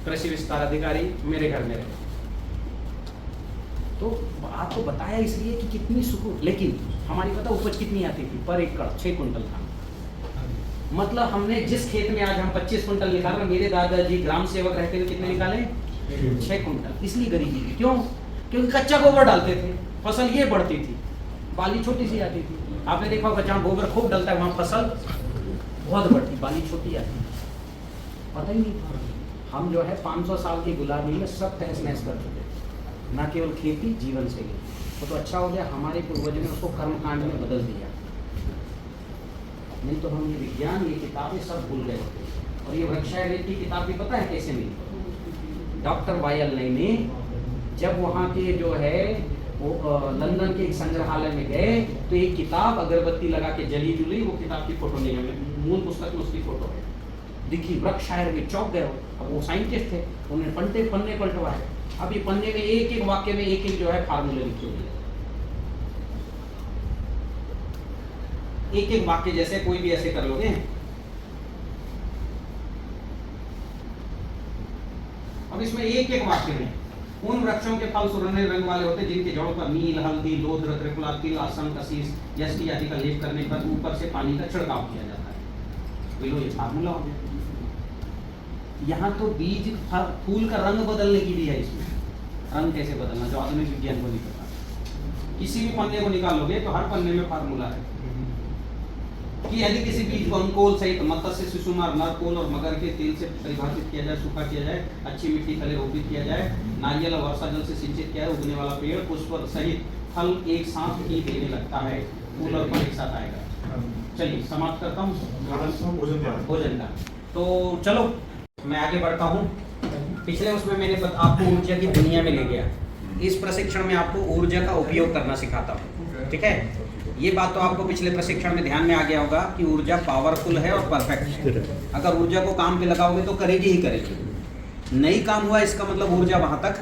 कृषि विस्तार अधिकारी मेरे घर में रहे। तो आपको बताया इसलिए कि कितनी सुकून, लेकिन हमारी पता उपज कितनी आती थी पर एकड़ 6 कुंटल था। मतलब हमने जिस खेत में आज हम 25 कुंटल निकाल रहे, मेरे दादाजी ग्राम सेवक रहते हुए कितने निकाले? 6 कुंटल। इसलिए गरीबी थी। क्यों? क्योंकि कच्चा गोबर डालते थे, फसल ये बढ़ती थी, बाली छोटी सी आती थी। आपने देखा होगा जहाँ गोबर खूब डलता है वहाँ फसल बहुत बढ़ती, बाली छोटी आती, पता ही नहीं था। हम जो है 500 साल की गुलामी में सब तहस नहस कर चुके, ना केवल खेती, जीवन शैली। वो तो अच्छा हो गया हमारे पूर्वज ने उसको कर्मकांड में बदल दिया, नहीं तो हम ये विज्ञान, ये किताबें सब भूल गए होते। और ये वृक्षायुर्वेद की किताब भी पता है कैसे मिली? डॉक्टर वायल ने जब वहाँ के जो है वो लंदन के एक संग्रहालय में गए तो एक किताब अगरबत्ती लगा के जली जुली, वो किताब की फोटो नहीं है, मूल पुस्तक में उसकी फोटो है, दिखी। वृक्षायुर्वेद चौंक गए। अब वो साइंटिस्ट थे, उन्होंने पन्ने पलटवाए। अब ये पन्ने में एक एक वाक्य में एक एक जो है फार्मूले लिखे हुए, एक एक वाक्य, जैसे कोई भी ऐसे कर लोगे। अब इसमें एक एक वाक्य में उन वृक्षों के फल सुनहरे रंग वाले होते जिनके जड़ों पर नील, हल्दी, लोध, त्रिफला, तिल, आसन, कशीस, यष्टि आदि का लेप करने पर ऊपर से पानी का छिड़काव किया जाता है। तो ये फार्मूला हो गया। यहाँ तो बीज फूल का रंग बदलने की भी है इसमें। रंग कैसे बदलना, जो आधुनिक विज्ञान को नहीं पता। किसी भी पन्ने को निकालोगे तो हर पन्ने में फार्मूला है कि यदि किसी बीज को अंकोल सहित मत्स्य, शिशुनार, नरकोल और मगर के तेल से परिभाषित किया जाए, सूखा किया जाए, अच्छी मिट्टी तले रोपित किया जाए, नारियल और वर्षा जल से सिंचित किया है, उगने वाला पेड़ पुष्प सहित फल एक साथ ही देने लगता है, फूल और फल एक साथ आएगा। चलिए समाप्त करता हूँ भोजन का। तो चलो मैं आगे बढ़ता हूँ। पिछले उसमें मैंने आपको ऊर्जा की दुनिया में ले गया। इस प्रशिक्षण में आपको ऊर्जा का उपयोग करना सिखाता हूँ, ठीक है? ये बात तो आपको पिछले प्रशिक्षण में ध्यान में आ गया होगा कि ऊर्जा पावरफुल है और परफेक्ट है। अगर ऊर्जा को काम पे लगाओगे तो करेगी ही करेगी। नहीं काम हुआ इसका मतलब ऊर्जा वहां तक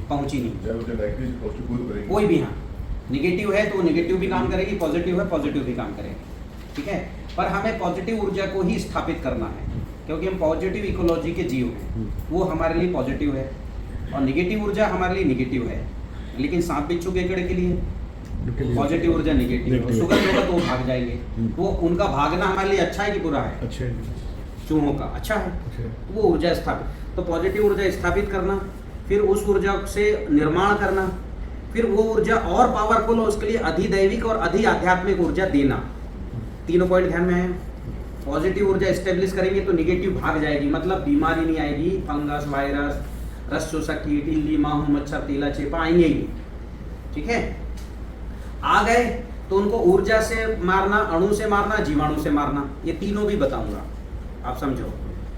पहुंची नहीं। कोई भी, हाँ, निगेटिव है तो वो निगेटिव भी काम करेगी, पॉजिटिव है पॉजिटिव भी काम करेगी, ठीक है? पर हमें पॉजिटिव ऊर्जा को ही स्थापित करना है, क्योंकि हम पॉजिटिव इकोलॉजी के जीव हैं। वो हमारे लिए पॉजिटिव है और निगेटिव ऊर्जा हमारे लिए निगेटिव है। लेकिन सांप बिच्छू केकड़े के लिए पॉजिटिव ऊर्जा निगेटिव है। सुगंध होगा तो वो भाग जाएंगे। वो उनका भागना हमारे लिए अच्छा है कि बुरा है? अच्छा है। चूहों का अच्छा है। वो ऊर्जा स्थापित, तो पॉजिटिव ऊर्जा स्थापित करना, फिर उस ऊर्जा से निर्माण करना, फिर वो ऊर्जा और पावरफुल हो उसके लिए अधिदैविक और अधि आध्यात्मिक ऊर्जा देना। तीनों पॉइंट ध्यान में है। पॉजिटिव ऊर्जा एस्टेब्लिश करेंगे तो निगेटिव भाग जाएगी, मतलब बीमारी नहीं आएगी। फंगस, वायरस, रस शोषक कीट, इल्ली, माहू, मच्छर, तीला, चेपा आएंगे ही, ठीक है? आ गए तो उनको ऊर्जा से मारना, अणु से मारना, जीवाणु से मारना, ये तीनों भी बताऊंगा, आप समझो।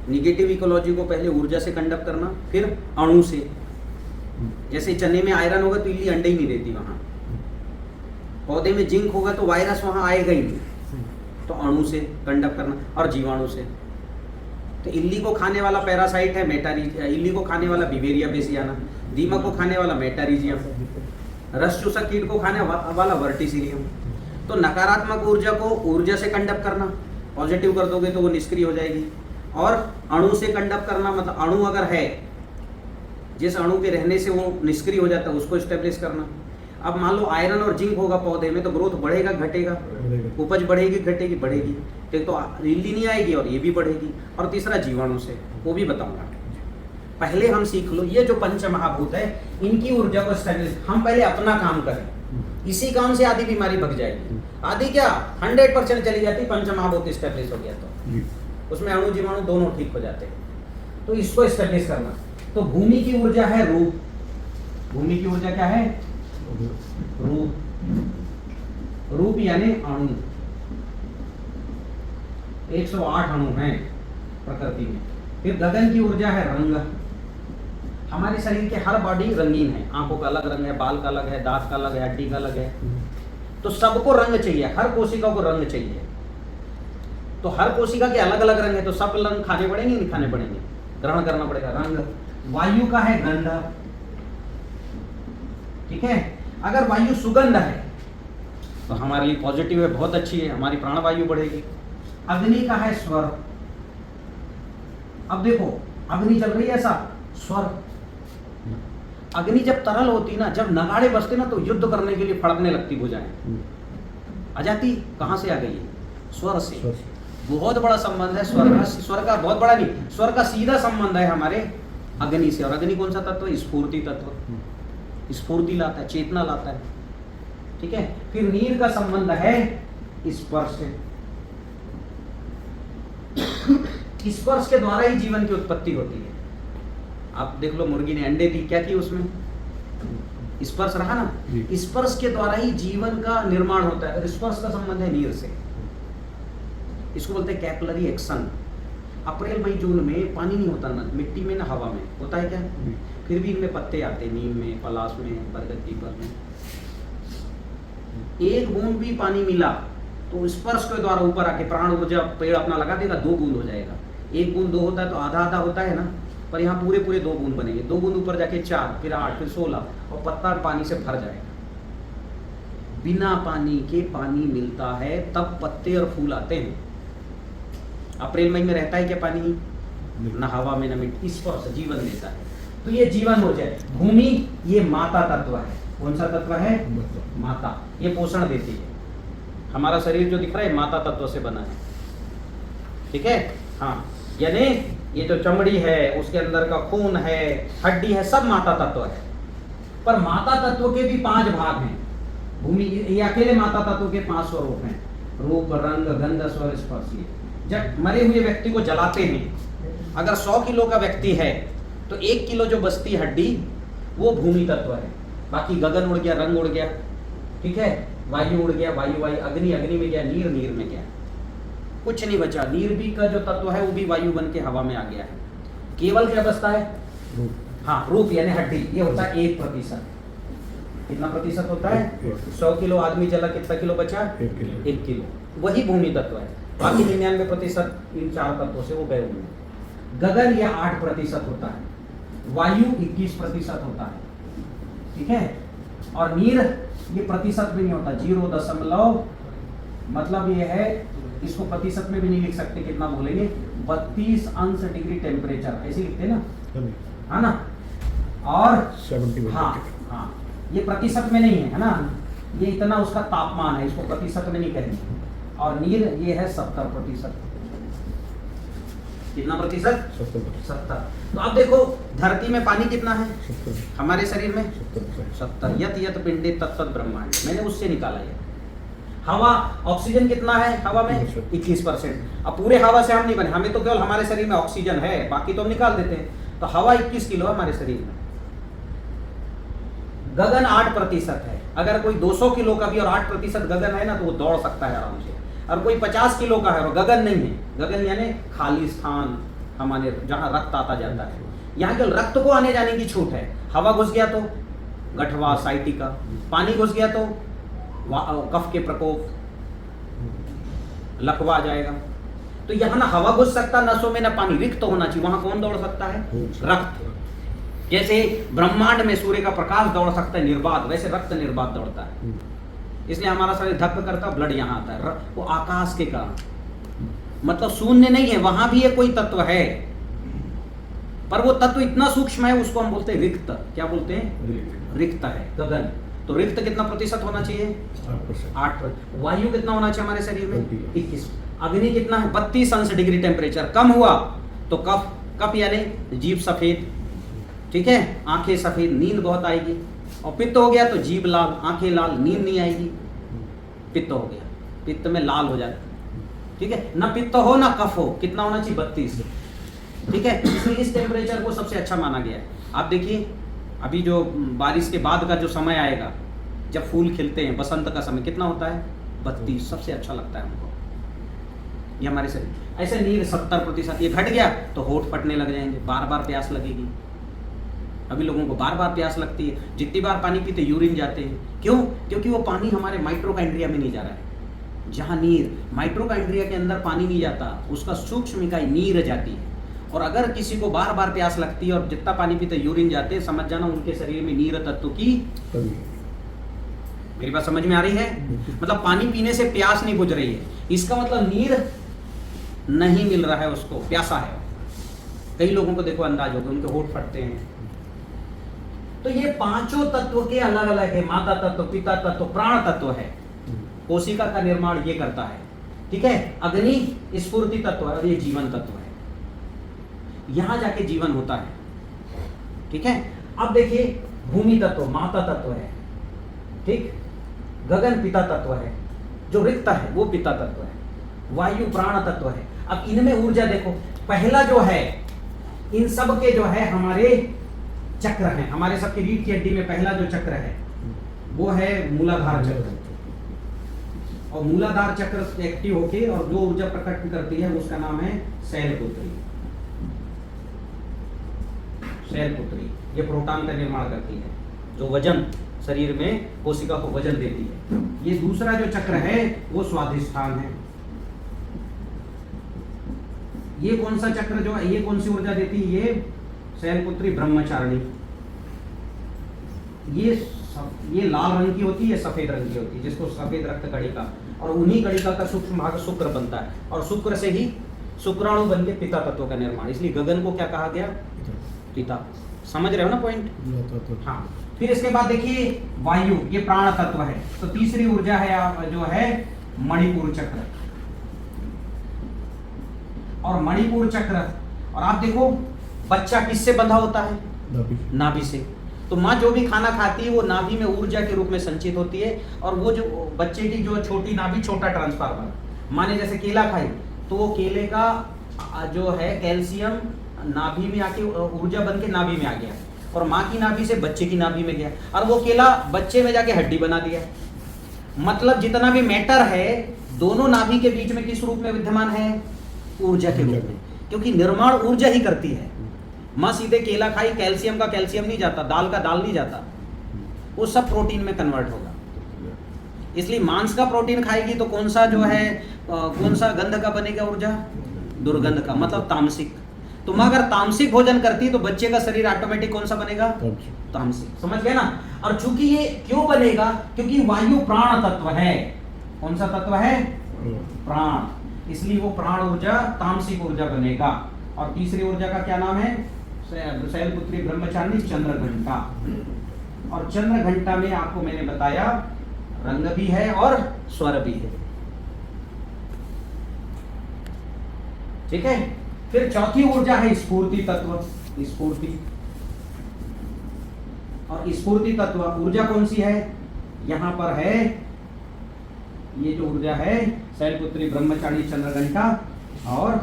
निगेटिव इकोलॉजी को पहले ऊर्जा से कंडक्ट करना, फिर अणु से। जैसे चने में आयरन होगा तो इल्ली अंडे ही नहीं देती वहां। पौधे में जिंक होगा तो वायरस वहां आएगा ही नहीं, तो अणु से कंडक्ट करना, और जीवाणु से। तो इल्ली को खाने वाला पैरासाइट है मेटारीजियम, इल्ली को खाने वाला बिवेरिया बेसियाना, दीमक को खाने वाला मेटारीजियम, रस चूसक कीट को खाने वाला वर्टिसिलियम। तो नकारात्मक ऊर्जा को ऊर्जा से कंडक्ट करना, पॉजिटिव कर दोगे तो वो निष्क्रिय हो जाएगी। और अणु से कंडक्ट करना, मतलब अणु अगर है, जिस अणु के रहने से वो निष्क्रिय हो जाता है उसको स्टेब्लिश करना। अब मान लो आयरन और जिंक होगा पौधे में तो ग्रोथ बढ़ेगा घटेगा? उपज बढ़ेगी घटेगी? बढ़ेगी। तो इल्ली नहीं आएगी और ये भी बढ़ेगी। और तीसरा जीवाणु से, वो भी बताऊंगा। पहले हम सीख लो ये जो पंच महाभूत है इनकी ऊर्जा को स्टेब्लिश, हम पहले अपना काम करें, इसी काम से आधी बीमारी भग जाएगी। आधी क्या 100% चली जाती, पंच महाभूत स्टेब्लिश हो गया तो उसमें अणु जीवाणु दोनों ठीक हो जाते हैं। तो इसको स्टेब्लिश करना। तो भूमि की ऊर्जा है रूप। भूमि की ऊर्जा क्या है? रूप। रूप यानी अणु। 108 अणु हैं प्रकृति में। फिर गगन की ऊर्जा है रंग। हमारे शरीर के हर बॉडी रंगीन है, आंखों का अलग रंग है, बाल का अलग है, दांत का अलग है, हड्डी का अलग है। तो सबको रंग चाहिए, हर कोशिका को रंग चाहिए। तो हर कोशिका के अलग अलग रंग है, तो सब रंग खाने पड़ेंगे नहीं खाने पड़ेंगे, ग्रहण करना पड़ेगा रंग। वायु का है गंध, ठीक है? अगर वायु सुगंध है तो हमारे लिए पॉजिटिव है, बहुत अच्छी है, हमारी प्राणवायु बढ़ेगी। अग्नि का है स्वर। अब देखो अग्नि जल रही है ऐसा, स्वर। अग्नि जब तरल होती ना, जब नगाड़े बजते ना, तो युद्ध करने के लिए फड़कने लगती भुजाएं, आ जाती। कहाँ से आ गई है? स्वर से। बहुत बड़ा संबंध है स्वर का। स्वर का बहुत बड़ा नहीं, स्वर का सीधा संबंध है हमारे अग्नि से। और अग्नि कौन सा तत्व है? स्फूर्ति तत्व। स्फूर्ति लाता है, चेतना लाता है, ठीक है। फिर नीर का संबंध है स्पर्श से। स्पर्श के द्वारा ही जीवन की उत्पत्ति होती है। आप देख लो, मुर्गी ने अंडे दी, क्या की उसमें? स्पर्श रहा ना। स्पर्श के द्वारा ही जीवन का निर्माण होता है। और स्पर्श का संबंध है नीर से। इसको बोलते हैं कैपिलरी एक्शन। अप्रैल मई जून में पानी नहीं होता ना मिट्टी में ना हवा में, होता है क्या? फिर भी इनमें पत्ते आते हैं, नीम में, पलाश में, बरगद पीपल में। एक बूंद भी पानी मिला तो स्पर्श के द्वारा ऊपर आके प्राण ऊर्जा पेड़ अपना लगा देगा, 2 बूंद हो जाएगा। 1 बूंद 2 होता है तो आधा आधा होता है ना, पर यहाँ पूरे पूरे 2 बूंद बनेंगे। 2 बूंद ऊपर जाके 4, फिर 8, फिर 16, और पत्ता पानी से भर जाएगा। बिना पानी के पानी मिलता है तब पत्ते और फूल आते हैं। अप्रैल मई में रहता है क्या पानी? न हवा में न मिट्टी। स्पर्श जीवन देता है। तो ये जीवन हो जाए। भूमि ये माता तत्व है। कौन सा तत्व है? माता। ये पोषण देती है। हमारा शरीर जो दिख रहा है माता तत्व से बना है, ठीक है। हाँ, यानी ये जो चमड़ी है, उसके अंदर का खून है, हड्डी है, सब माता तत्व है। पर माता तत्व के भी 5 भाग हैं। भूमि ये अकेले माता तत्व के 5 स्वरूप हैं। रूप, रंग, गंध, स्वर, स्पर्श। जब मरे हुए व्यक्ति को जलाते हैं, अगर 100 किलो का व्यक्ति है तो 1 किलो जो बचती हड्डी वो भूमि तत्व है। बाकी गगन उड़ गया, रंग उड़ गया, ठीक है, वायु उड़ गया, वायु, अग्नि में गया, नीर में गया, कुछ नहीं बचा। नीर भी का जो तत्व है वो भी वायु बन के हवा में आ गया है। केवल क्या बचता है? हाँ, रूप यानी हड्डी। ये होता है 1%। कितना प्रतिशत होता है? 100 किलो आदमी जला, कितना किलो बचा? 1 किलो। वही भूमि तत्व है। बाकी 99% इन 4 तत्वों से वो गए हुए हैं। गगन यह 8% होता है। वायु 21% होता है, ठीक है। और नीर ये प्रतिशत में नहीं होता, 0. मतलब ये है, इसको प्रतिशत में भी नहीं लिख सकते, कितना बोलेंगे? 32 डिग्री टेम्परेचर, ऐसे लिखते हैं ना, है ना। और 70। हाँ, ये प्रतिशत में नहीं है ना, ये इतना उसका तापमान है, इसको प्रतिशत में नहीं कहेंगे। और नीर ये है 70%। कितना प्रतिशत? 70। तो आप देखो, धरती में पानी कितना है? 70। हमारे शरीर में 70। यत यत पिंडे तत्त ब्रह्मांड, मैंने उससे निकाला है। हवा, ऑक्सीजन कितना है हवा में? 21%। अब पूरे हवा से हम नहीं बने, हमें तो केवल हमारे शरीर में ऑक्सीजन है, बाकी तो हम निकाल देते हैं। तो हवा 21 किलो है हमारे शरीर में। गगन 8% है। अगर कोई 200 किलो का भी और 8% गगन है ना, तो वो दौड़ सकता है आराम से। और कोई 50 किलो का है और गगन नहीं है, गगन यानी खाली स्थान, हमारे जहाँ रक्त आता जाता है, यहाँ केवल रक्त को आने जाने की छूट है। हवा घुस गया तो गठवा, साइटिका, पानी घुस गया तो कफ के प्रकोप, लकवा आ जाएगा। तो यहाँ ना हवा घुस सकता नसों में, ना पानी, रिक्त तो होना चाहिए। वहां कौन दौड़ सकता है? रक्त। जैसे ब्रह्मांड में सूर्य का प्रकाश दौड़ सकता है निर्बाध, वैसे रक्त निर्बाध दौड़ता है। इसलिए हमारा शरीर धक करता है, ब्लड यहाँ आता है, वो आकाश के कारण। मतलब शून्य नहीं है, वहां भी ये कोई तत्व है, पर वो तत्व इतना सूक्ष्म है, उसको हम बोलते हैं रिक्त। क्या बोलते हैं? रिक्त है गगन। तो रिक्त कितना प्रतिशत होना चाहिए? 8%। वायु कितना होना चाहिए हमारे शरीर में? 21। अग्नि कितना है? 32 डिग्री टेम्परेचर। कम हुआ तो कफ यानी जीभ सफेद, ठीक है, आंखें सफेद, नींद बहुत आएगी। और पित्त हो गया तो जीभ लाल, आंखें लाल, नींद नहीं आएगी। पित्त हो गया, पित्त में लाल हो जाता है, ठीक है। ना पित्त हो ना कफ हो, कितना होना चाहिए? 32, ठीक है। इसलिए इस टेम्परेचर को सबसे अच्छा माना गया है। आप देखिए, अभी जो बारिश के बाद का जो समय आएगा, जब फूल खिलते हैं, बसंत का समय, कितना होता है? 32, सबसे अच्छा लगता है हमको। ये हमारे शरीर। ऐसे नीर 70%, ये घट गया तो होठ फटने लग जाएंगे, बार बार प्यास लगेगी। अभी लोगों को बार बार प्यास लगती है, जितनी बार पानी पीते यूरिन जाते हैं। क्यों? क्योंकि वो पानी हमारे माइट्रोकाइंड्रिया में नहीं जा रहा है। जहाँ नीर, माइट्रोकाइंड्रिया के अंदर पानी नहीं जाता, उसका सूक्ष्म इकाई नीर जाती है। और अगर किसी को बार बार प्यास लगती है और जितना पानी पीते यूरिन जाते हैं, समझ जाना उनके शरीर में नीर तत्व की कमी। मेरी बात समझ में आ रही है? मतलब पानी पीने से प्यास नहीं बुझ रही है, इसका मतलब नीर नहीं मिल रहा है उसको, प्यासा है। कई लोगों को देखो अंदाज होगा, उनके होठ फटते हैं। तो ये पांचों तत्व के अलग अलग है, माता तत्व, पिता तत्व, प्राण तत्व है। कोशिका का निर्माण ये करता है, ठीक है। अग्नि स्फूर्ति तत्व है और ये जीवन तत्व है, यहां जाके जीवन होता है, ठीक है। अब देखिए भूमि तत्व माता तत्व है, ठीक। गगन पिता तत्व है, जो रिक्त है वो पिता तत्व है। वायु प्राण तत्व है। अब इनमें ऊर्जा देखो, पहला जो है इन सब के जो है हमारे चक्र हैं, हमारे सबके रीढ़ की हड्डी में पहला जो चक्र है वो है मूलाधार चक्र। और मूलाधार चक्र एक्टिव होके और जो ऊर्जा प्रकट करती है उसका नाम है शैलपुत्री। शैलपुत्री ये प्रोटॉन का निर्माण करती है, जो वजन शरीर में कोशिका को वजन देती है। ये दूसरा जो चक्र है वो स्वाधिष्ठान है। ये कौन सा चक्र जो है, ये कौन सी ऊर्जा देती है? ये शैलपुत्री ब्रह्मचारिणी। ये लाल रंग की होती है, सफेद रंग की होती है, जिसको सफेद रक्त कणिका, और उन्हीं कणिका का सूक्ष्म भाग शुक्र बनता है, और शुक्र से ही शुक्राणु बन के पिता तत्व का निर्माण। इसलिए गगन को क्या कहा गया? पिता। समझ रहे हो ना पॉइंट? हाँ। फिर इसके बाद देखिए वायु, ये प्राण तत्व है। तो तीसरी ऊर्जा है जो है मणिपुर चक्र। और मणिपुर चक्र, और आप देखो बच्चा किससे बंधा होता है? नाभि से। तो माँ जो भी खाना खाती है वो नाभि में ऊर्जा के रूप में संचित होती है, और वो जो बच्चे की जो छोटी नाभि, छोटा ट्रांसफार्मर। माँ ने जैसे केला खाई तो वो केले का जो है कैल्शियम नाभि में आके ऊर्जा बन के नाभि में आ गया, और माँ की नाभि से बच्चे की नाभि में गया, और वो केला बच्चे में जाके हड्डी बना दिया। मतलब जितना भी मैटर है दोनों नाभि के बीच में किस रूप में विद्यमान है? ऊर्जा के रूप में, क्योंकि निर्माण ऊर्जा ही करती है। माँ सीधे केला खाई, कैल्शियम का कैल्शियम नहीं जाता, दाल का दाल नहीं जाता, वो सब प्रोटीन में कन्वर्ट होगा। इसलिए मांस का प्रोटीन खाएगी तो कौन सा जो है कौन सा गंध का बनेगा ऊर्जा? दुर्गंध का, मतलब तामसिक। तो माँ अगर तामसिक भोजन करती तो बच्चे का शरीर ऑटोमेटिक कौन सा बनेगा? तामसिक। समझ गए ना? और चूंकि ये क्यों बनेगा? क्योंकि वायु प्राण तत्व है। कौन सा तत्व है? प्राण। इसलिए वो प्राण ऊर्जा तामसिक ऊर्जा बनेगा। और तीसरी ऊर्जा का क्या नाम है? शैलपुत्री ब्रह्मचारिणी चंद्र घंटा। और चंद्र घंटा में आपको मैंने बताया रंग भी है और स्वर भी है, ठीक है। फिर चौथी ऊर्जा है स्फूर्ति तत्व। स्फूर्ति, और स्फूर्ति तत्व ऊर्जा कौन सी है? यहां पर है ये जो ऊर्जा है शैलपुत्री ब्रह्मचारिणी चंद्र घंटा और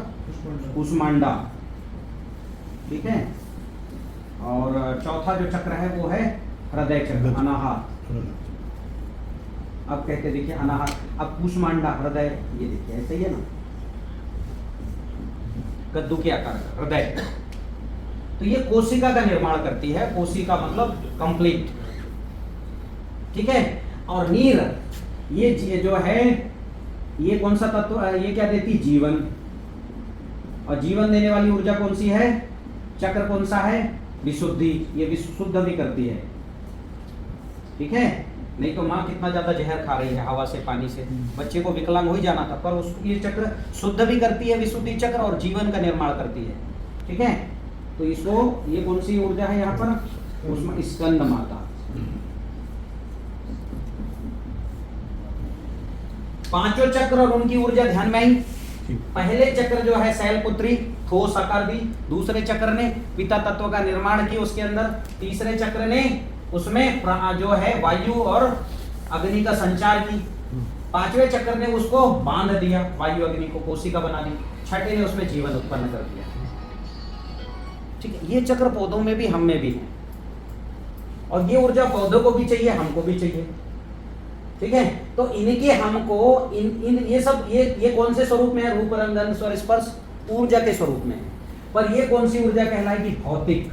कुष्मांडा, ठीक है। और चौथा जो चक्र है वो है हृदय चक्र, अनाहत। अब कहते देखिए अनाहत, अब कुष्मांडा हृदय, ये देखिए ऐसे ही है ना, कद्दू के आकार का हृदय। तो ये कोशिका का निर्माण करती है। कोशिका मतलब कंप्लीट, ठीक है। और नीर, ये जो है ये कौन सा तत्व? ये क्या देती? जीवन। और जीवन देने वाली ऊर्जा कौन सी है? चक्र कौन सा है? विशुद्धि। ये विशुद्ध भी करती है, ठीक है। नहीं तो माँ कितना ज्यादा जहर खा रही है हवा से, पानी से, बच्चे को विकलांग हो ही जाना था। पर उसको ये चक्र शुद्ध भी करती है, विशुद्धि चक्र, और जीवन का निर्माण करती है, ठीक है। तो इसको ये कौन सी ऊर्जा है यहाँ पर? उसमें स्कंद माता। पांचों चक्र और उनकी ऊर्जा ध्यान में आई। पहले चक्र जो है शैलपुत्री ठोस आकार दी, दूसरे चक्र ने पिता तत्व का निर्माण किया उसके अंदर, तीसरे चक्र ने उसमें जो है वायु और अग्नि का संचार की, पांचवें चक्र ने उसको बांध दिया, वायु अग्नि को कोशिका बना दी, छठे ने उसमें जीवन उत्पन्न कर दिया, ठीक है। ये चक्र पौधों में भी, हम में भी है, और ये ऊर्जा पौधों को भी चाहिए, हमको भी चाहिए, ठीक है। तो इनके हमको इन ये सब ये कौन से स्वरूप में है? रूप रंग गंध स्वर स्पर्श ऊर्जा के स्वरूप में है। पर ये कौन सी ऊर्जा कहलाएगी? भौतिक।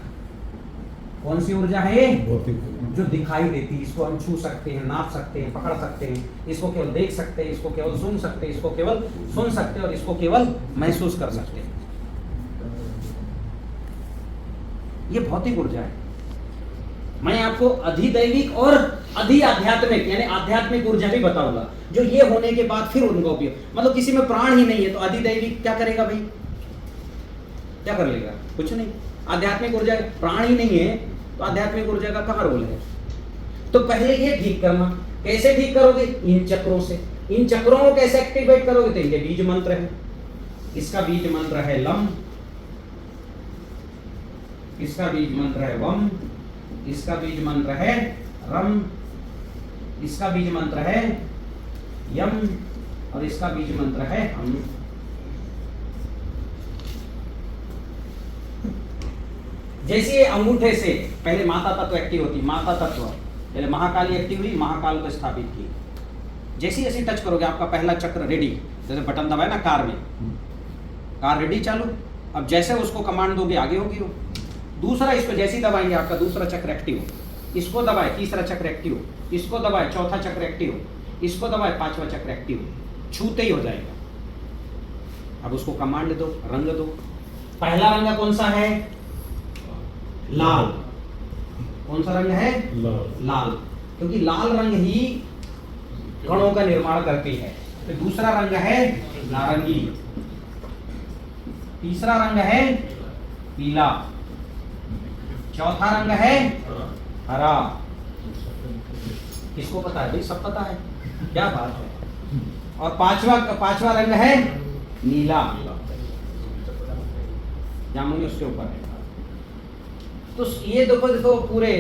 कौन सी ऊर्जा है? भौतिक, जो दिखाई देती है। इसको हम छू सकते हैं, नाप सकते हैं, पकड़ सकते हैं, इसको केवल देख सकते हैं, इसको केवल सुन सकते हैं, इसको केवल सुन सकते हैं, और इसको केवल महसूस कर सकते हैं। ये भौतिक ऊर्जा है। मैं आपको अधिदैविक और अधि आध्यात्मिक यानी आध्यात्मिक ऊर्जा भी बताऊंगा, जो ये होने के बाद फिर उनका उपयोग, मतलब किसी में प्राण ही नहीं है तो अधिदैविक क्या करेगा भाई? क्या कर लेगा? कुछ नहीं। आध्यात्मिक ऊर्जा, प्राण ही नहीं है तो आध्यात्मिक ऊर्जा का कहाँ रोल है? तो पहले ये ठीक करना। कैसे ठीक करोगे? इन चक्रों से। इन चक्रों को कैसे एक्टिवेट करोगे? तो इनके बीज मंत्र है। इसका बीज मंत्र है लम, इसका बीज मंत्र है वम, इसका बीज मंत्र है रम, इसका बीज मंत्र है यम, और इसका बीज मंत्र है हम। जैसे अंगूठे से पहले माता तत्व एक्टिव होती, माता तत्व पहले महाकाली एक्टिव हुई, महाकाल को स्थापित की। जैसे जैसे टच करोगे आपका पहला चक्र रेडी, जैसे बटन दबाए ना कार में, कार रेडी चालू। अब जैसे उसको कमांड दोगे आगे होगी वो। दूसरा इसको जैसे ही दबाएंगे आपका दूसरा चक्र एक्टिव हो, इसको दबाए तीसरा चक्र एक्टिव हो, इसको दबाए चौथा चक्र एक्टिव हो, इसको दबाए पांचवा चक्र एक्टिव हो, छूते ही हो जाएगा। अब उसको कमांड दो, रंग दो। पहला रंग कौन सा है? लाल। कौन सा रंग है? लाल, क्योंकि लाल रंग ही कणों का निर्माण करती है। तो दूसरा रंग है नारंगी, तीसरा रंग है पीला, चौथा रंग है हरा। किसको पता है भाई? सब पता है, क्या बात है। और पांचवा रंग है नीला, जामुनी उसके ऊपर है। तो ये देखो पूरे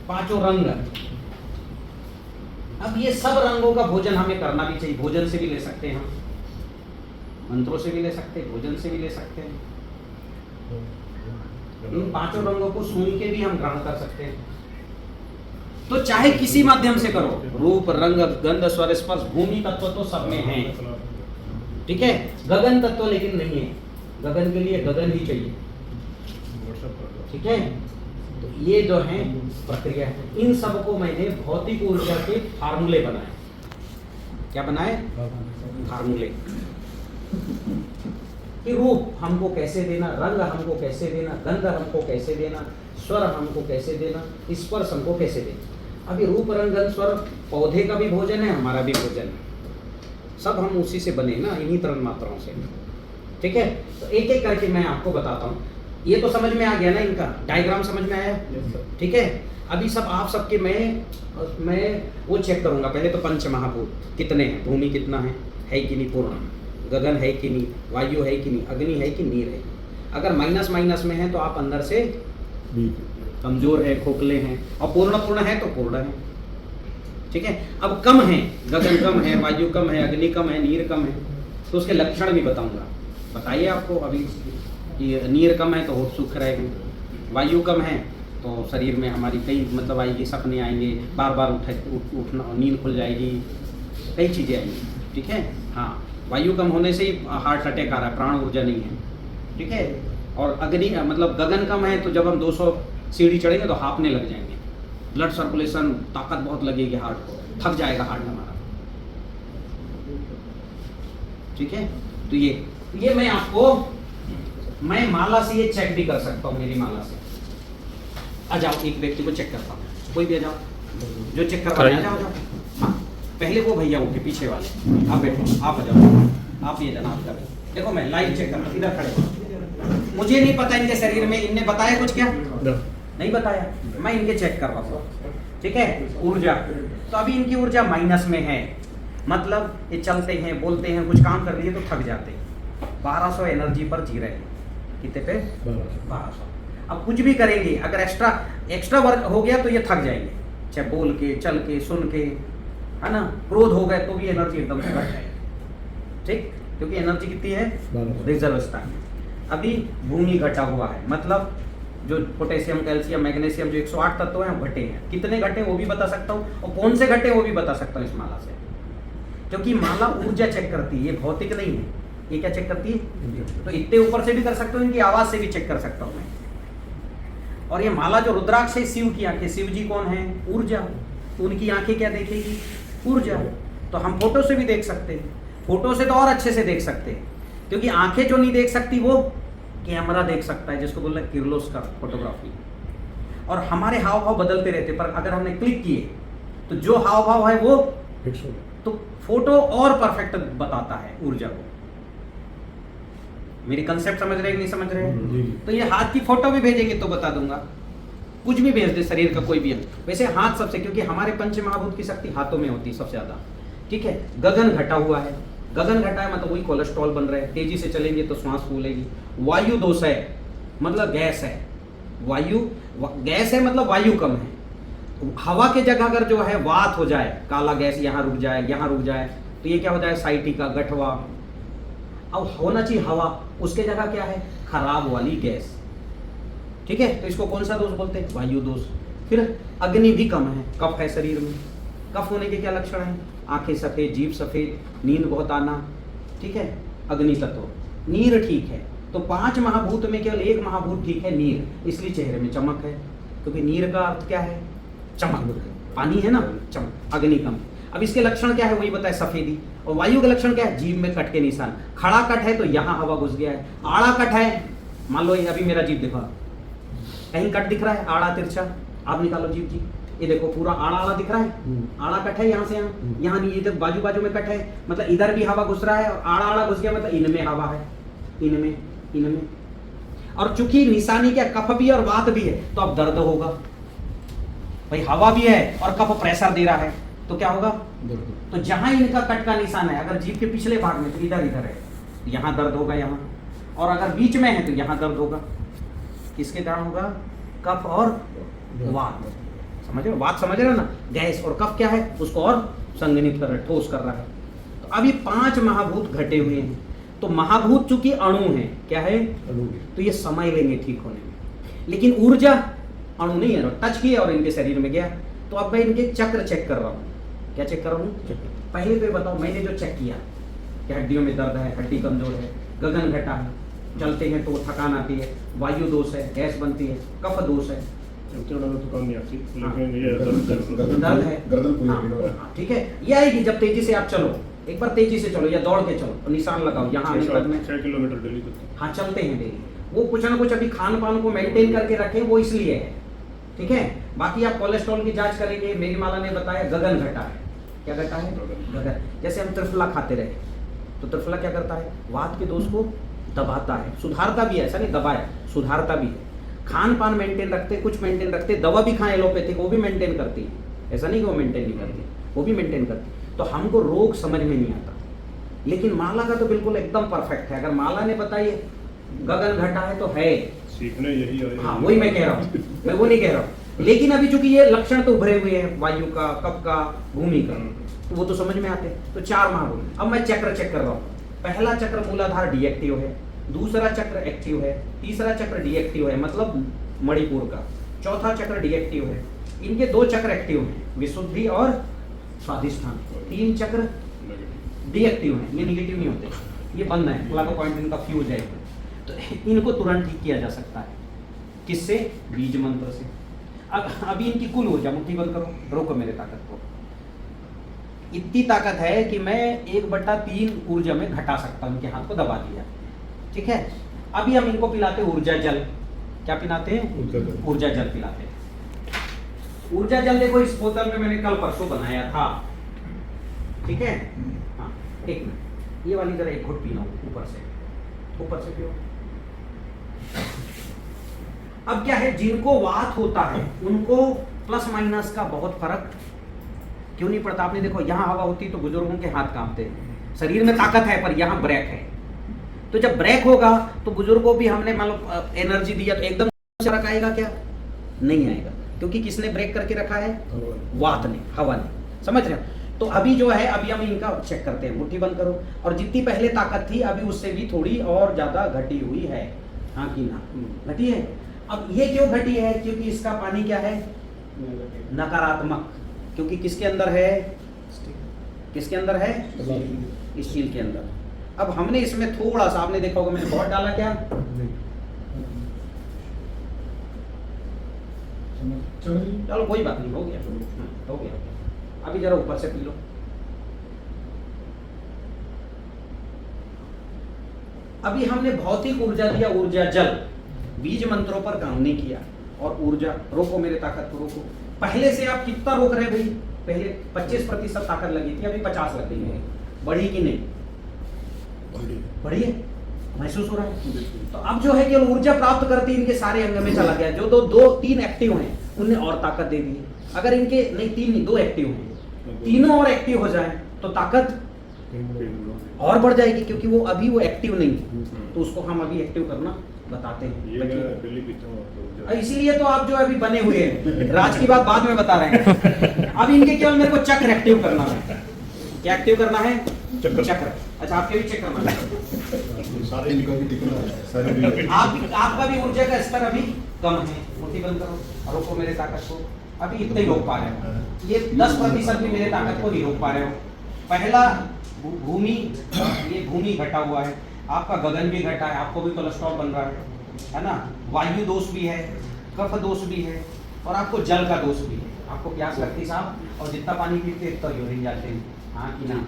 पांचों रंग। अब ये सब रंगों का भोजन हमें करना भी चाहिए। भोजन से भी ले सकते हैं हम, मंत्रों से भी ले सकते हैं, भोजन से भी ले सकते हैं। इन पांचों रंगों को सुन के भी हम ग्रहण कर सकते हैं। तो चाहे किसी माध्यम से करो, रूप रंग गंध स्वर स्पर्श, भूमि तत्व तो सब में है, ठीक है। गगन तत्व लेकिन नहीं है, गगन के लिए गगन ही चाहिए, ठीक है। तो ये जो है प्रक्रिया है। इन सबको मैंने भौतिक ऊर्जा के फार्मूले बनाए। क्या बनाए? फार्मूले कि रूप हमको कैसे देना, रंग हमको कैसे देना, गंध हमको कैसे देना, स्वर हमको कैसे देना, स्पर्श हमको कैसे देना। अभी रूप रंग गंध स्वर पौधे का भी भोजन है, हमारा भी भोजन है। सब हम उसी से बने ना, इन्हीं तरण मात्राओं से, ठीक है। तो एक एक करके मैं आपको बताता हूँ। ये तो समझ में आ गया ना, इनका डायग्राम समझ में आया, ठीक है। अभी सब आप सबके मैं वो चेक करूंगा। पहले तो पंच महाभूत कितने हैं, भूमि कितना है कि नहीं पूर्ण, गगन है कि नहीं, वायु है कि नहीं, अग्नि है कि नीर है। अगर माइनस माइनस में है तो आप अंदर से कमजोर है, खोखले हैं, और पूर्ण है तो पूर्ण है, ठीक है। अब कम है, गगन कम है, वायु कम है, अग्नि कम है, नीर कम है, तो उसके लक्षण भी बताऊंगा। बताइए आपको अभी कि नीर कम है तो होठ सूख रहेगा, वायु कम है तो शरीर में हमारी कई मतलब आएगी, सपने आएंगे, बार बार उठना, नींद खुल जाएगी, कई चीज़ें आएंगी, ठीक है। हाँ, वायु कम होने से ही हार्ट अटैक आ रहा है, प्राण ऊर्जा नहीं है, ठीक है। और अग्नि मतलब गगन कम है तो जब हम 200 सीढ़ी चढ़ेंगे तो हाँफने लग जाएंगे, ब्लड सर्कुलेशन, ताकत बहुत लगेगी हार्ट को, थक जाएगा हार्ट हमारा, ठीक है। तो ये मैं आपको, मैं माला से ये चेक भी कर सकता हूँ, मेरी माला से। आ जाओ, एक व्यक्ति को चेक करता हूँ, कोई भी आ जाओ, जो चेक करवा रहे हैं, आ जाओ। हाँ, पहले वो भैया उठे पीछे वाले, आप बैठो, आप आ जाओ, आप ये जनाब का देखो, मैं लाइव चेक करता, इधर खड़े। मुझे नहीं पता इनके शरीर में, इनने बताया कुछ क्या? नहीं बताया, मैं इनके चेक कर रहा हूँ, ठीक है। ऊर्जा, तो अभी इनकी ऊर्जा माइनस में है, मतलब ये चलते हैं, बोलते हैं, कुछ काम कर रही है तो थक जाते हैं। 1200 एनर्जी पर जी रहे हैं, कितने पे? 1200। अब कुछ भी करेंगे, अगर एक्स्ट्रा वर्क हो गया तो ये थक जाएंगे, चाहे बोल के, चल के, सुन के, है ना। क्रोध हो गए तो भी एनर्जी एकदम से घट जाएगी, ठीक, क्योंकि एनर्जी कितनी है? रिजर्व स्थान में। अभी भूमि घटा हुआ है, मतलब जो पोटेशियम, कैल्शियम, मैग्नीशियम जो 108 तत्व हैं वो घटे हैं। कितने घटे वो भी बता सकता हूँ, और कौन से घटे वो भी बता सकता हूँ इस माला से, क्योंकि माला ऊर्जा चेक करती है, ये भौतिक नहीं है। ये क्या चेक करती है? तो इतने ऊपर से भी कर सकता हूँ, इनकी आवाज से भी चेक कर सकता हूँ मैं। और ये माला जो रुद्राक्ष है, शिव की आंखें, शिव जी कौन है? ऊर्जा, तो उनकी आंखें क्या देखेगी? ऊर्जा। तो हम फोटो से भी देख सकते हैं, फोटो से तो और अच्छे से देख सकते हैं, क्योंकि आंखें जो नहीं देख सकती वो कैमरा देख सकता है, जिसको बोलते हैं किर्लोस्कोप फोटोग्राफी। और हमारे हाव भाव बदलते रहते, पर अगर हमने क्लिक किए तो जो हाव भाव है वो तो फोटो और परफेक्ट बताता है ऊर्जा को, मेरी कंसेप्ट समझ रहे हैं कि नहीं समझ रहे हैं? तो ये हाथ की फोटो भी भेजेंगे तो बता दूंगा, कुछ भी भेज दे शरीर का कोई भी अंग। वैसे हाथ सबसे, क्योंकि हमारे पंच महाभूत की शक्ति हाथों में होती है सबसे ज्यादा, ठीक है। गगन घटा हुआ है, गगन घटा है मतलब वही कोलेस्ट्रॉल बन रहा है, तेजी से चलेंगे तो श्वास फूलेगी। वायु दोष है मतलब गैस है, गैस है मतलब वायु कम है। हवा के जगह अगर जो है वात हो जाए, काला गैस यहाँ रुक जाए, यहाँ रुक जाए, तो ये क्या हो जाए, साइटिका, गठवा। अब होना चाहिए हवा, उसके जगह क्या है, खराब वाली गैस, ठीक है। तो इसको कौन सा दोष बोलते हैं, वायु दोष। फिर अग्नि भी कम है, कफ है शरीर में। कफ होने के क्या लक्षण हैं, आंखें सफेद, जीभ सफेद, नींद बहुत आना, ठीक है। अग्नि तत्व। नीर ठीक है, तो 5 महाभूत में केवल एक महाभूत ठीक है, नीर, इसलिए चेहरे में चमक है, क्योंकि नीर का अर्थ क्या है, चमक, पानी है ना, चमक। अग्नि कम। अब इसके लक्षण क्या है, वही बताए, सफेदी। और वायु का लक्षण क्या है, जीभ में कट के निशान। खड़ा कट है तो यहाँ हवा घुस गया है, आड़ा कट है, मान लो ये अभी मेरा जीभ देखो, कहीं कट दिख रहा है, आड़ा तिरछा, आप निकालो जीभ जी, ये देखो पूरा आड़ा आड़ा दिख रहा है, आड़ा कट है यहाँ से यहाँ, यहाँ नहीं, इधर बाजू बाजू में कट है, मतलब इधर भी हवा घुस रहा है, और आड़ा आड़ा घुस गया मतलब इनमें हवा है, इनमें। और चूंकि निशानी क्या, कफ भी और वात भी है, तो अब दर्द होगा भाई, हवा भी है और कफ प्रेशर दे रहा है, तो क्या होगा, तो जहां इनका कट का निशान है, अगर जीभ के पिछले भाग में तो इधर है, यहाँ दर्द होगा यहाँ, और अगर बीच में है तो यहाँ दर्द होगा। किसके कारण होगा, कफ और वात, समझ रहे हो, वात समझ रहे हो ना, गैस, और कफ क्या है, उसको और संघनित कर रहा है, ठोस कर रहा है। तो अब ये 5 महाभूत घटे हुए हैं, तो महाभूत चूंकि अणु है, क्या है, तो ये समय लेंगे ठीक होने में, लेकिन ऊर्जा अणु नहीं है, टच किया और इनके शरीर में गया। तो अब मैं इनके चक्र चेक कर रहा हूँ, क्या चेक कर रहा हूँ, पहले तो ये बताओ, मैंने जो चेक किया कि हड्डियों में दर्द है, हड्डी कमजोर है, गगन घटा है, चलते हैं तो थकान आती है, वायु दोष है, गैस बनती है, कफ दोष है, थकान नहीं आती, लेकिन ये दर्द है, ठीक है। ये आएगी जब तेजी से आप चलो, एक बार तेजी से चलो या दौड़ के चलो, और निशान लगाओ यहाँ 6 किलोमीटर डेली करते हैं, हाँ चलते हैं डेली। वो कुछ ना कुछ अभी खान पान को मेंटेन करके रखें, वो इसलिए है, ठीक है। बाकी आप कोलेस्ट्रॉल की जांच करेंगे, मेरी माला ने बताया गगन घटा है, क्या घटा है, गगन। जैसे हम त्रिफला खाते रहे, तो त्रिफला क्या करता है, वात के दोष को दबाता है, सुधारता भी है, ऐसा नहीं दबाया, सुधारता भी है। खान पान मेंटेन रखते, कुछ मेंटेन रखते, दवा भी खाएं एलोपैथिक, वो भी मेंटेन करती है, ऐसा नहीं कि वो मेंटेन नहीं करती, वो भी मेंटेन करती। तो हमको रोग समझ में नहीं आता, लेकिन माला का तो बिल्कुल एकदम परफेक्ट है। अगर माला ने बताई गगन घटा है तो है, सीखने यही आए, हाँ वही मैं कह रहा हूँ, मैं वो नहीं कह रहा हूँ, लेकिन अभी चूंकि ये लक्षण तो उभरे हुए हैं, वायु का, कफ का, भूमि का, तो वो तो समझ में आते हैं। तो 4 महाभूत। अब मैं चक्र चेक कर रहा हूँ, पहला चक्र मूलाधार डीएक्टिव है, दूसरा चक्र एक्टिव है, तीसरा चक्र डीएक्टिव है, मतलब मणिपुर का, चौथा चक्र डीएक्टिव है, इनके 2 चक्र एक्टिव हैं, विशुद्धि और स्वाधिष्ठान, 3 चक्र डीएक्टिव हैं, ये निगेटिव नहीं होते, ये बंद है, प्लाटो पॉइंट इनका फ्यूज है, तो इनको तुरंत ठीक किया जा सकता है, किससे, बीज मंत्र से। अब अभी इनकी कुल ऊर्जा, मुट्ठी बंद करो, रोको मेरे ताकत को, इतनी ताकत है कि मैं 1/3 ऊर्जा में घटा सकता हूं, इनके हाथ को दबा दिया, ठीक है। अभी हम इनको पिलाते हैं ऊर्जा जल, क्या पिलाते हैं, ऊर्जा जल पिलाते हैं। ऊर्जा जल देखो इस बोतल में मैंने कल परसों बनाया था, ठीक है, हाँ एक मिनट, ये वाली जरा एक घुट पीना ऊपर से पियो। अब क्या है, जिनको वात होता है उनको प्लस माइनस का बहुत फर्क क्यों नहीं पड़ता। आपने देखो यहाँ हवा होती तो बुजुर्गों के हाथ कांपते हैं, शरीर में ताकत है पर यहाँ ब्रेक है, तो जब ब्रेक होगा तो बुजुर्गों भी हमने मान लो एनर्जी दिया तो एकदम फर्क आएगा क्या, नहीं आएगा, क्योंकि किसने ब्रेक करके रखा है, वात ने, हवा ने, समझ रहे हो। तो अभी जो है, अभी हम इनका चेक करते हैं, मुट्ठी बंद करो, और जितनी पहले ताकत थी अभी उससे भी थोड़ी और ज्यादा घटी हुई है, हाँ कि ना, घटी है। अब ये क्यों घटी है, क्योंकि इसका पानी क्या है, नकारात्मक, क्योंकि किसके अंदर है, किसके अंदर है, स्टील के अंदर। अब हमने इसमें थोड़ा सा, आपने देखा होगा मैंने बहुत डाला क्या, चलो कोई बात नहीं, हो गया, हो गया। अभी जरा ऊपर से पी लो। अभी हमने भौतिक ऊर्जा दिया, ऊर्जा जल, बीज मंत्रों पर काम नहीं किया, और ऊर्जा, रोको मेरे ताकत को, रोको। पहले से आप कितना रोक रहे भाई, पहले 25% ताकत लगी थी, अभी 50 लग गई है, बढ़ी कि नहीं, बढ़ी है, महसूस हो रहा है? तो अब जो है केवल ऊर्जा प्राप्त करती इनके सारे अंग में चला गया। जो दो तीन एक्टिव हैं उनने और ताकत दे दी। अगर इनके नहीं तीन नहीं दो एक्टिव हैं, तीनों और एक्टिव हो जाए तो ताकत और बढ़ जाएगी, क्योंकि वो अभी वो एक्टिव नहीं है। तो उसको हम अभी एक्टिव करना बताते हैं। इसीलिए तो आप जो अभी बने हुए हैं, राज की बात बाद में बता रहे हैं। अब इनके केवल मेरे को चक्र एक्टिव करना है। क्या एक्टिव करना है? चक्र। अच्छा, आपके भी चेक करना है। आपका भी ऊर्जा का स्तर अभी कम है। मुट्ठी बंद करो, रोको मेरे ताकत को। अभी इतने ही रोक पा रहे हो। ये 10% भी मेरे ताकत को नहीं रोक पा रहे हो। पहला भूमि, ये भूमि घटा हुआ है, आपका गगन भी घटा है, आपको भी कोलेस्ट्रॉल बन रहा है ना। वायु दोष भी है, कफ दोष भी है, और आपको जल का दोष भी है। आपको प्यास लगती साहब, और जितना पानी पीते तो यूरिन जाते हैं, हाँ कि ना।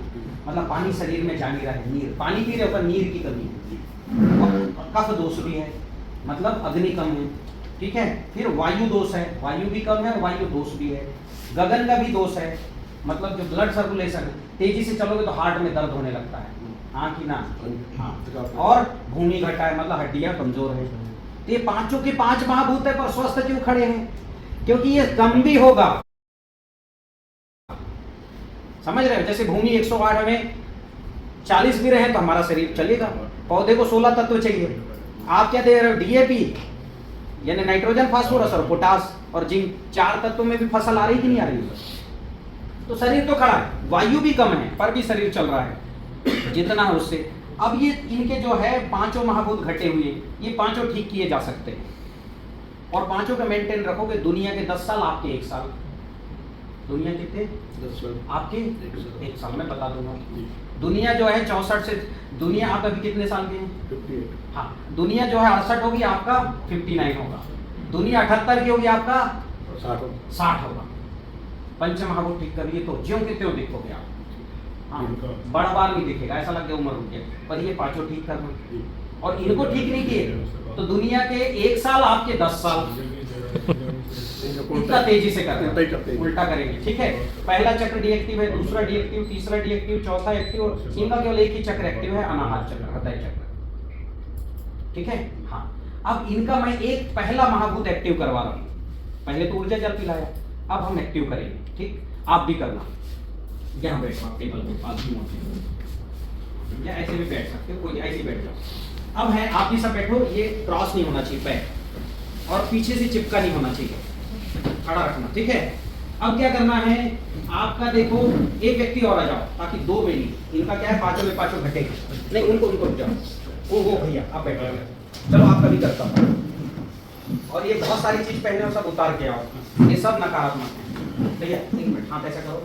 मतलब पानी शरीर में जा नहीं रहा है, नीर पानी पी रहे हो पर नीर की कमी है। और कफ दोष भी है, मतलब अग्नि कम है, ठीक है। फिर वायु दोष है, वायु भी कम है, वायु दोष भी है। गगन का भी दोष है, मतलब जो ब्लड सर्कुलेशन, तेजी से चलोगे तो हार्ट में दर्द होने लगता है, हाँ कि ना। हाँ। और भूमि घटा है, मतलब हड्डियां कमजोर है। तो ये पांचों के पांच महाभूत है, पर स्वस्थ क्यों खड़े हैं? क्योंकि ये कम भी होगा। समझ रहे हो? जैसे भूमि 108 में 40 भी रहे तो हमारा शरीर चलेगा। पौधे को 16 तत्व चाहिए, आप क्या दे रहे हो? डीएपी यानी नाइट्रोजन, फास्फोरस और पोटास और जिंक, 4 तत्वों में भी फसल आ रही कि नहीं आ रही? तो शरीर तो खड़ा है, वायु भी कम है पर भी शरीर चल रहा है जितना है उससे। अब ये इनके जो है पांचों महाभूत घटे हुए, ये पांचों ठीक किए जा सकते हैं। और पांचों का मेंटेन रखोगे, दुनिया के 10 साल, आपके 1 साल। दुनिया कितने? 10 साल आपके 1 साल में बता दूंगा। दुनिया जो है 64 से, दुनिया आप अभी कितने साल के हैं? 58। हाँ, दुनिया जो है 68 होगी, आपका 59 होगा। दुनिया 78 की होगी, आपका 60 होगा। पंच महाभूत ठीक करिए तो ज्यों के त्यों दिखोगे आप। हाँ, बड़ा बार नहीं दिखेगा, ऐसा लगेगा उम्र रुक गया। पर ये पांचों ठीक करना, और इनको ठीक नहीं किए तो दुनिया के 1 साल, आपके 10 साल। इतना तेजी से करते उल्टा करेंगे, ठीक है। पहला चक्र डीएक्टिव है, दूसरा डीएक्टिव, तीसरा डीएक्टिव, चौथा एक्टिव, और इनका केवल एक ही चक्र एक्टिव है, अनाहत चक्र, हृदय चक्र, ठीक है। हाँ, अब इनका मैं एक पहला महाभूत एक्टिव करवा रहा हूँ। पहले तो ऊर्जा जल पिलाया, अब हम एक्टिव करेंगे, ठीक। आप भी करना, यहाँ बैठो आप टेबल के पास भी, या ऐसे भी बैठ सकते हो, कोई ऐसे बैठ जाओ। अब है, आप भी सब बैठो, ये क्रॉस नहीं होना चाहिए पैर, और पीछे से चिपका नहीं होना चाहिए, खड़ा रखना, ठीक है। अब क्या करना है, आपका देखो एक व्यक्ति और आ जाओ, ताकि 2 में नहीं, इनका क्या है पांचों में पांचों घटेगा नहीं, उनको रुक जाओ, वो भैया आप बैठो, चलो आपका भी करता हूँ। और ये बहुत सारी चीज पहले सब उतार के आओ, ये सब नकारात्मक है भैया। 1 मिनट हाथ ऐसा करो।